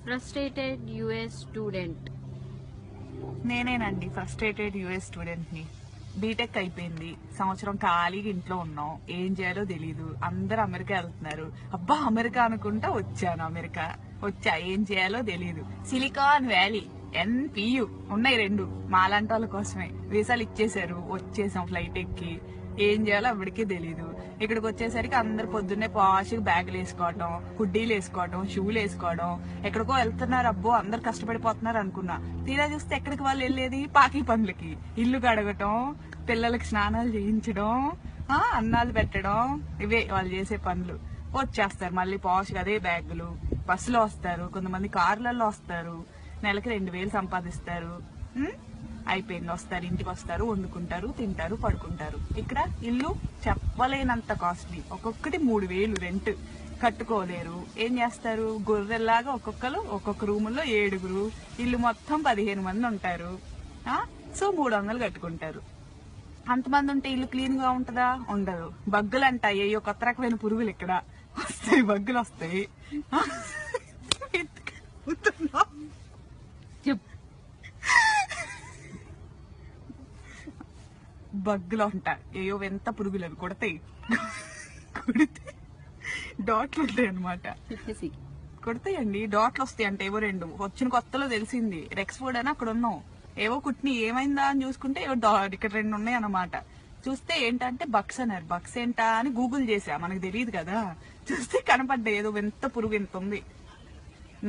Frustrated US student. నేనేనండి frustrated US student ని. BTech అయిపోయింది, సంవత్సరం ఖాళీగా ఇంట్లో ఉన్నాం, ఏం చేయాలో తెలీదు. అందరు అమెరికా వెళ్తున్నారు, అబ్బా అమెరికా అనుకుంటా వచ్చాను. అమెరికా వచ్చా, ఏం చేయాలో తెలీదు. సిలికాన్ వ్యాలీ, NPU ఉన్నాయి రెండు, మాలాంటి వాళ్ళ కోసమే. వీసాలు ఇచ్చేసారు, వచ్చేసాం ఫ్లైట్ ఎక్కి. ఏం చేయాలో అప్పటికే తెలీదు. ఇక్కడికి వచ్చేసరికి అందరు పొద్దున్నే పాష్గా బ్యాగులు వేసుకోవడం, హుడ్డీలు వేసుకోవడం, షూలు వేసుకోవడం, ఎక్కడికో వెళ్తున్నారు. అబ్బో అందరు కష్టపడిపోతున్నారు అనుకున్నా. తీరా చూస్తే ఎక్కడికి వాళ్ళు వెళ్ళేది పాకి పనులకి. ఇల్లు కడగటం, పిల్లలకి స్నానాలు చేయించడం, అన్నాలు పెట్టడం, ఇవే వాళ్ళు చేసే పనులు. వచ్చేస్తారు మళ్ళీ పాష్గా అదే బ్యాగులు. బస్సులో వస్తారు, కొంతమంది కార్లలో వస్తారు, నెలకి 2000 సంపాదిస్తారు. అయిపోయింది, వస్తారు, ఇంటికి వస్తారు, వండుకుంటారు, తింటారు, పడుకుంటారు. ఇక్కడ ఇల్లు చెప్పలేనంత కాస్ట్లీ, ఒక్కొక్కటి 3000 రెంట్. కట్టుకోలేరు, ఏం చేస్తారు? గొర్రెల్లాగా ఒక్కొక్క రూముల్లో 7, ఇల్లు మొత్తం 15 మంది ఉంటారు. సో 300 కట్టుకుంటారు. అంతమంది ఉంటే ఇల్లు క్లీన్ గా ఉంటదా? ఉండదు. బగ్గులు అంట, అయ్యో కొత్త రకమైన పురుగులు ఇక్కడ వస్తాయి, బగ్గులు వస్తాయి. బగ్గులు అంట, ఏయో ఎంత పురుగులు అవి కొడతాయి. కొడితే డాట్లు ఉంటాయి అనమాట. కొడతాయండి, డాట్లు వస్తాయి అంటే. ఏవో 2 వచ్చిన కొత్తలో తెలిసింది. రెక్స్ఫోర్డ్ అని అక్కడ ఉన్నాం, ఏవో కుట్ని ఏమైందా అని చూసుకుంటే ఏవో ఇక్కడ 2 ఉన్నాయి అన్నమాట. చూస్తే ఏంటంటే బక్స్ అన్నారు. బక్స్ ఏంటా అని గూగుల్ చేసా, మనకు తెలియదు కదా. చూస్తే కనపడ్డాయి, ఏదో ఎంత పురుగు ఎంత ఉంది.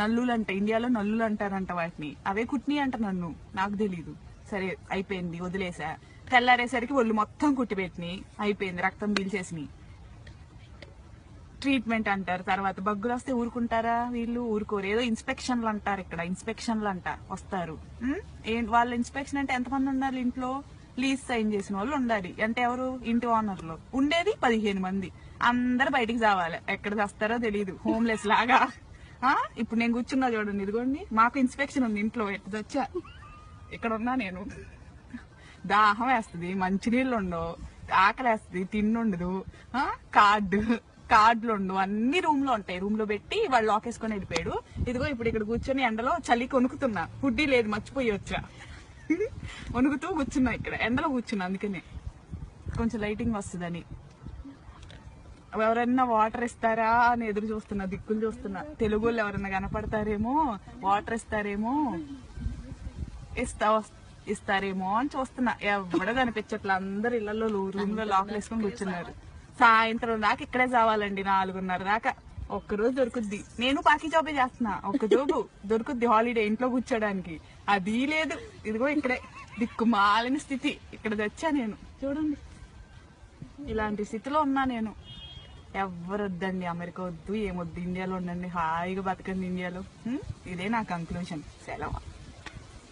నల్లులు అంట, ఇండియాలో నల్లులు అంటారంట వాటిని. అవే కుట్ని అంట, నన్ను నాకు తెలీదు. సరే అయిపోయింది, వదిలేసా. తెల్లారేసరికి ఒళ్ళు మొత్తం కుట్టిపెట్టిని, అయిపోయింది, రక్తం పీల్చేసినాయి. ట్రీట్మెంట్ అంటారు. తర్వాత బగ్గులు వస్తే ఊరుకుంటారా? వీళ్ళు ఊరుకోరు. ఏదో ఇన్స్పెక్షన్లు అంటారు, ఇక్కడ ఇన్స్పెక్షన్లు అంట వస్తారు. వాళ్ళ ఇన్స్పెక్షన్ అంటే ఎంతమంది ఉండాలి ఇంట్లో? లీజ్ సైన్ చేసిన వాళ్ళు ఉండాలి. అంటే ఎవరు? ఇంటి ఓనర్లు. ఉండేది 15 మంది. అందరు బయటికి రావాలి, ఎక్కడ వస్తారో తెలియదు, హోమ్లెస్ లాగా. ఇప్పుడు నేను కూర్చున్నా చూడండి, ఇదిగోండి, మాకు ఇన్స్పెక్షన్ ఉంది ఇంట్లో. ఎట్టొచ్చా, ఇక్కడ ఉన్నా నేను. దాహం వేస్తుంది, మంచినీళ్ళు ఉండవు, ఆకలి వేస్తుంది, తిండుండదు, కార్డులు ఉండవు, అన్ని రూమ్ లో ఉంటాయి. రూమ్ లో పెట్టి వాళ్ళు లాక్ వేసుకొని వెళ్ళిపోయాడు. ఇదిగో ఇప్పుడు ఇక్కడ కూర్చొని ఎండలో చలికి వణుకుతున్నా, హుడ్డీ లేదు, మర్చిపోయి వచ్చా. వణుకుతూ కూర్చున్నా, ఇక్కడ ఎండలో కూర్చున్నా. అందుకనే కొంచెం లైటింగ్ వస్తుందని. ఎవరన్నా వాటర్ ఇస్తారా అని ఎదురు చూస్తున్నా, దిక్కులు చూస్తున్నా. తెలుగు వాళ్ళు ఎవరన్నా కనపడతారేమో, వాటర్ ఇస్తారేమో, ఇస్తారేమో అని చూస్తున్నా. ఎవడ కనిపించట్లా, అందరు ఇళ్లలో రూమ్ లో లాక్లు వేసుకొని కూర్చున్నారు. సాయంత్రం దాకా ఇక్కడే చావాలండి, 4:30 దాకా. ఒక్కరోజు దొరుకుద్ది. నేను పాకి జాబే చేస్తున్నా, ఒక్క జాబు దొరుకుద్ది హాలిడే ఇంట్లో కూర్చోడానికి. అది లేదు. ఇదిగో ఇక్కడే దిక్కుమాలిన స్థితి, ఇక్కడ తెచ్చా నేను. చూడండి, ఇలాంటి స్థితిలో ఉన్నా నేను. ఎవరు వద్దండి, అమెరికా వద్దు, ఏమొద్దు, ఇండియాలో ఉండండి, హాయిగా బతకండి ఇండియాలో. ఇదే నా కంక్లూజన్. సెలవు.